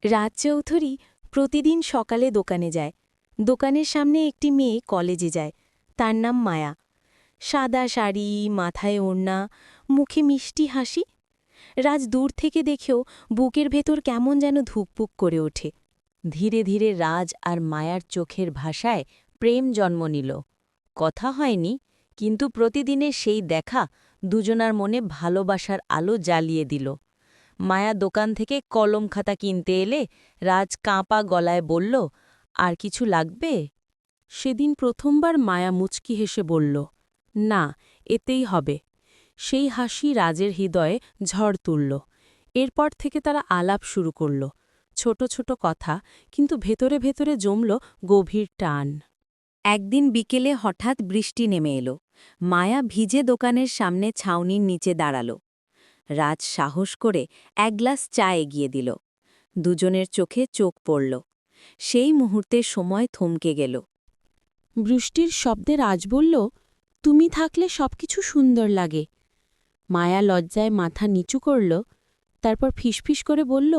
রাজ চৌধুরী প্রতিদিন সকালে দোকানে যায়। দোকানের সামনে একটি মেয়ে কলেজে যায়। তার নাম মায়া। সাদা শাড়ি, মাথায় ওড়না, মুখে মিষ্টি হাসি। রাজ দূর থেকে দেখেও বুকের ভেতর কেমন যেন ধুকপুক করে ওঠে। ধীরে ধীরে রাজ আর মায়ার চোখের ভাষায় প্রেম জন্ম নিল। কথা হয়নি, কিন্তু প্রতিদিনের সেই দেখা দুজনার মনে ভালোবাসার আলো জ্বালিয়ে দিল। মায়া দোকান থেকে কলম খাতা কিনতে এলে রাজ কাঁপা গলায় বলল, আর কিছু লাগবে? সেদিন প্রথমবার মায়া মুচকি হেসে বলল, না, এতেই হবে। সেই হাসি রাজের হৃদয়ে ঝড় তুলল। এরপর থেকে তারা আলাপ শুরু করল। ছোট ছোট কথা, কিন্তু ভেতরে ভেতরে জমল গভীর টান। একদিন বিকেলে হঠাৎ বৃষ্টি নেমে এলো। মায়া ভিজে দোকানের সামনে ছাউনির নিচে দাঁড়াল। রাজ সাহস করে এক গ্লাস চা এগিয়ে দিল। দুজনের চোখে চোখ পড়ল। সেই মুহূর্তে সময় থমকে গেল। বৃষ্টির শব্দে রাজ বলল, তুমি থাকলে সবকিছু সুন্দর লাগে। মায়া লজ্জায় মাথা নিচু করল, তারপর ফিসফিস করে বলল,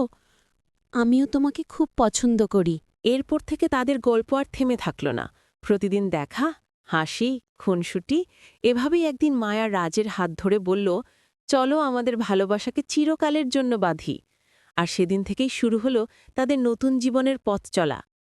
আমিও তোমাকে খুব পছন্দ করি। এরপর থেকে তাদের গল্প আর থেমে থাকল না। প্রতিদিন দেখা, হাসি, খুনসুটি। এভাবেই একদিন মায়া রাজের হাত ধরে বলল, চলো আমাদের ভালোবাসাকে চিরকালের জন্য বাঁধি। আর সেদিন থেকেই শুরু হলো তাদের নতুন জীবনের পথ চলা।